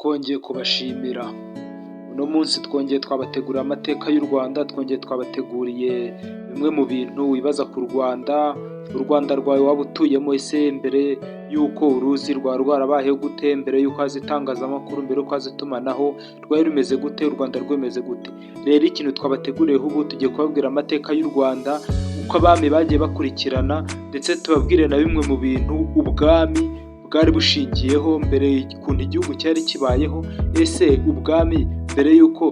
twongeye kubashimira. Uno munsi twongeye twabateguriye amateka y'u Rwanda, twongeye twabateguriye bimwe mu bintu wibaza ku Rwanda. U Rwanda rwawe waba utuyemo, ese mbere y'uko uruzi rwari rwarabayeho gute? Mbere y'uko haza itangazamakuru, mbere y'uko haza itumanaho, rwari rumeze gute? U Rwanda rwemeze gute? Rero ikintu twabateguriyeho ubu, tugiye kubabwira amateka y'u Rwanda, uko abami bagiye bakurikirana, ndetse tubabwire na bimwe mu bintu ubwami bwari bushingiyeho mbere, ukuntu igihugu cyari kibayeho. Ese ubwami mbere y'uko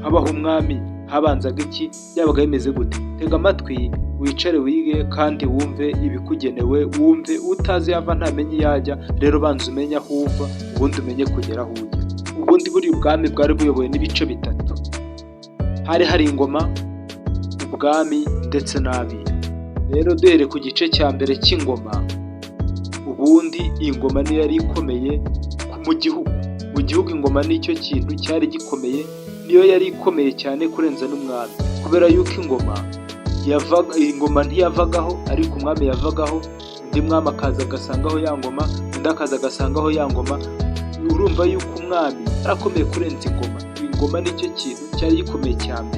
habaho umwami habanzaga iki? Byabaga bimeze gute? Tega amatwi wicare wige kandi wumve ibikugenewe, wumve utazi yava ntamenye iyo ajya. Rero banza umenye aho uva, ubundi umenye kugera aho ujya. Ubundi buriya ubwami bwari buyobowe n'ibice bitatu. Hari hari ingoma, ubwami ndetse n'abiru. Rero duhere ku gice cya mbere cy'ingoma. Ubundi ingoma niyo yari ikomeye mu gihugu. Mu gihugu ingoma nicyo kintu cyari gikomeye, niyo yari ikomeye cyane kurenza n'umwami, kubera yuko ingoma ntiyavagaho, ariko umwami yavagaho, undi mwami akaza agasangaho ya ngoma, undi akaza agasangaho ya ngoma. Urumva yuko umwami arakomeye kurenza ingoma. Ingoma nicyo kintu cyari gikomeye cyane.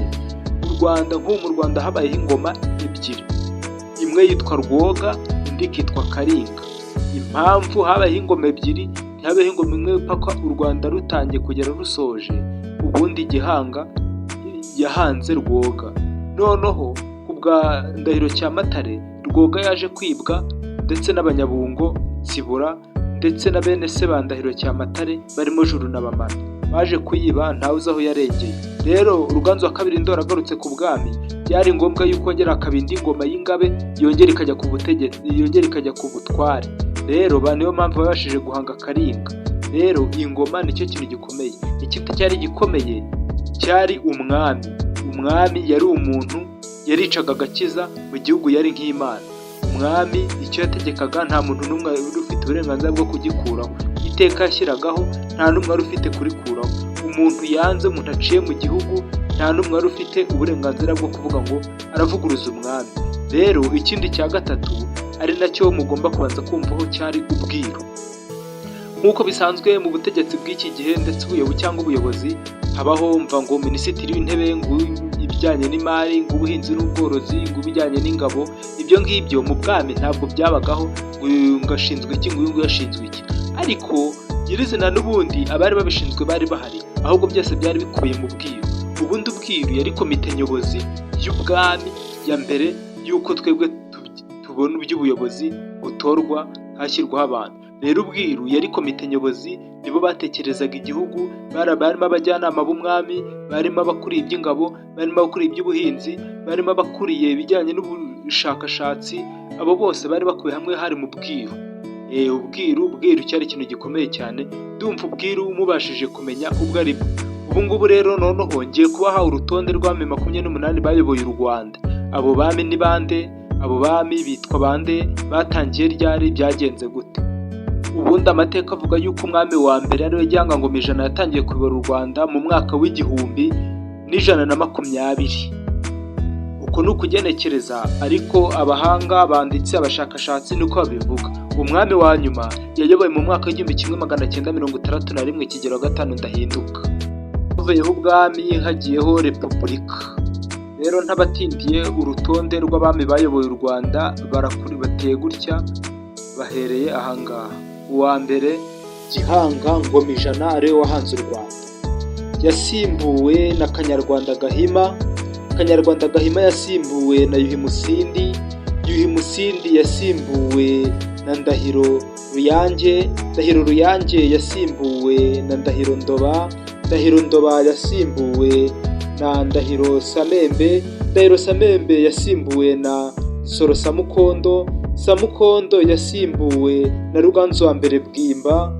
Mu Rwanda, nk'ubu mu Rwanda habayeho ingoma ebyiri, imwe yitwa Rwoga, indi ikitwa Karinga. Impamvu habayeho ingoma ebyiri, ntihabeho ingoma imwe paka u Rwanda rutangiye kugera rusoje. Ubundi Gihanga yahanze Rwoga, noneho ku bwa Ndahiro Cyamatare, Rwoga yaje kwibwa, ndetse n'Abanyabungo, Sibura, ndetse na bene se ba Ndahiro Cyamatare barimo Juru na Bamara baje kuyiba, ntawe uzi aho yarengeye. Rero Ruganzu wa kabiri Ndoli agarutse ku bwami, byari ngombwa yuko yongera akaba indi ngoma y'ingabe, yongera ikajya ku butegetsi, yongera ikajya ku butware. Rero niyo mpamvu babashije guhanga Karinga. Rero ingoma nicyo kintu gikomeye. Ikindi cyari gikomeye cyari umwami. Umwami yari umuntu, yaricaga agakiza, mu gihugu yari nk'Imana. Umwami icyo yategekaga nta muntu n'umwe wari ufite uburenganzira bwo kugikuraho. Iteka yashyiragaho nta n'umwe wari ufite kurikuraho. Umuntu yanze, umuntu aciye mu gihugu, nta n'umwe wari ufite uburenganzira bwo kuvuga ngo aravuguruza umwami. Rero ikindi cya gatatu, ari nacyo mugomba kubanza kumvaho, cyari ubwiru. Nk'uko bisanzwe mu butegetsi bw'iki gihe, ndetse cyangwa ubuyobozi, habaho mva ngo minisitiri w'intebe, ngo ibijyanye n'imari, ngo ubuhinzi n'ubworozi, ngo ibijyanye n'ingabo. Ibyo ngibyo mu bwami ntabwo byabagaho, ngo ashinzwe iki, ngo uyu nguyu ashinzwe iki. Ariko nyirizina n'ubundi abari babishinzwe bari bahari, ahubwo byose byari bikubiye mu bwiru. Ubundi ubwiru yari komite nyobozi y'ubwami ya mbere y'uko twebwe tubona iby'ubuyobozi butorwa hashyirwaho abantu. Rero ubwiru yari komite nyobozi, nibo batekerezaga igihugu, barimo abajyanama b'umwami, barimo abakuriye iby'ingabo, barimo abakuriye iby'ubuhinzi, barimo abakuriye ibijyanye n'ubushakashatsi. Abo bose bari bakubiye hamwe, hari mu bwiru. Ubwiru cyari ikintu gikomeye cyane. Ndumva ubwiru mubashije kumenya ubwo ari bwo. Ubu ngubu rero noneho ngiye kubaha urutonde rw'abami 28 bayoboye u Rwanda. Abo bami ni bande? Abo bami bitwa bande? Batangiye ryari? Byagenze gute? Ubundi amateka avuga yuko umwami wa mbere ariwe Gihanga Ijana yatangiye kuyobora u Rwanda mu mwaka w'1120. Uko ni ukugenekereza, ariko abahanga, abanditsi, abashakashatsi niko babivuga. Umwami wa nyuma yayoboye mu mwaka w'1961 Kigeli V Ndahinduka. Havuyeho ubwami, hagiyeho repubulika. Rero ntabatindiye, urutonde rw'abami bayoboye u Rwanda bateye gutya, bahereye ahangaha. Uwa mbere Gihanga Ijana, ariwe wahanze u Rwanda. Yasimbuwe na Kanyarwanda Gahima. Kanyarwanda Gahima yasimbuwe na Yuhi Musindi. Yuhi Musindi yasimbuwe na Ndahiro Ruyange. Ndahiro Ruyange yasimbuwe na Ndahiro Ndoba. Ndahiro Ndoba yasimbuwe na Ndahiro Samembe. Ndahiro Samembe yasimbuwe na Soro Samukondo. Samukondo yasimbuwe na Ruganzu wa mbere Bwimba.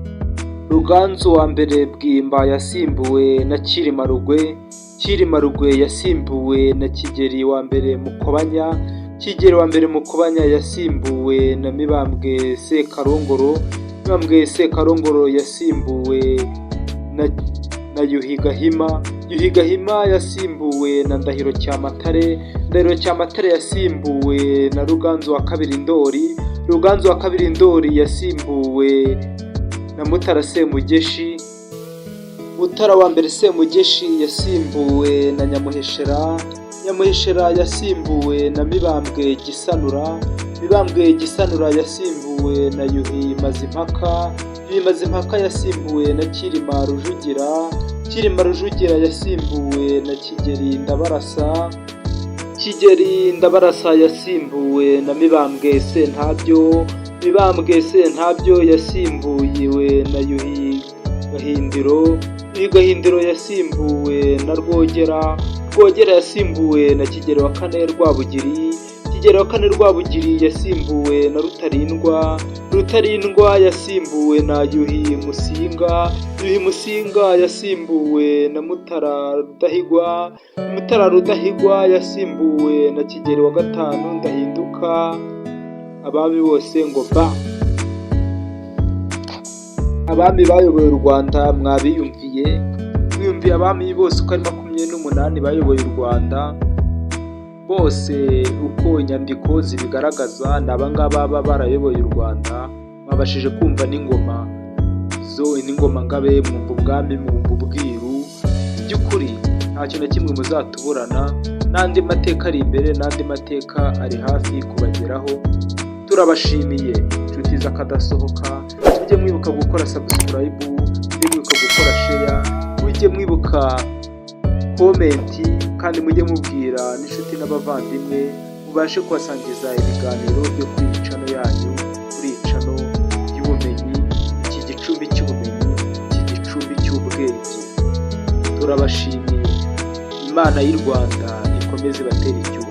Ruganzu wa mbere Bwimba yasimbuwe na Cyilima Rugwe. Cyilima Rugwe yasimbuwe na Kigeli wa mbere Mukobanya. Kigeli wa mbere Mukobanya yasimbuwe na Mibambwe Sekarongoro. Mibambwe Sekarongoro yasimbuwe na Yuhi Gahima. Yuhi Gahima yasimbuwe na Ndahiro Cyamatare. Ndahiro Cyamatare yasimbuwe na Ruganzu wa kabiri Ndoli. Ruganzu wa kabiri Ndoli yasimbuwe na Mutara Semugeshi. Mutara wa mbere Semugeshi yasimbuwe na Nyamuheshera, Nyamuheshera yasimbuwe na Mibambwe Gisanura, Mibambwe Gisanura yasimbuwe na Yuhi Mazimpaka, Yuhi Mazimpaka yasimbuwe na Cyilima Rujugira, Cyilima Rujugira yasimbuwe na Kigeli Ndabarasa, Kigeli Ndabarasa yasimbuwe na Mibambwe Sentabyo, Mibambwe Sentabyo yasimbuwe na Yuhi Gahindiro, Yuhi Gahindiro yasimbuwe na Rwogera, Rwogera yasimbuwe na Kigeli wa kane Rwabugiri, Kigeli wa kane Rwabugiri yasimbuwe na Rutarindwa, Rutarindwa yasimbuwe na Yuhi Musinga, Yuhi Musinga yasimbuwe na Mutara Rudahigwa, Mutara Rudahigwa yasimbuwe na Kigeli wa gatanu Ndahinduka. Abami bose ngo ba! Abami bayoboye u Rwanda mwabiyumviye, mwiyumviye abami bose uko ari 28 bayoboye u Rwanda, bose uko inyandiko zibigaragaza ni abangaba baba barayoboye u Rwanda. Mwabashije kumva n'ingoma n'ingoma ngabe, mwumva ubwami, mwumva ubwiru. By'ukuri ntacyo na kimwe muzatuburana, n'andi mateka ari imbere, n'andi mateka ari hafi kubageraho. Turabashimiye inshuti z'akadasohoka, mujye mwibuka gukora subscribe, mujye mwibuka gukora share, mujye mwibuka comment, kandi mujye mubwira n'inshuti n'abavandimwe, mubashe kubasangiza ibiganiro byo kuri iyi channel yanyu, kuri iyi channel y'ubumenyi, iki gicumbi cy'ubumenyi, iki gicumbi cy'ubwenge. Turabashimiye. Imana y'u Rwanda ikomeze ibatere icyuho.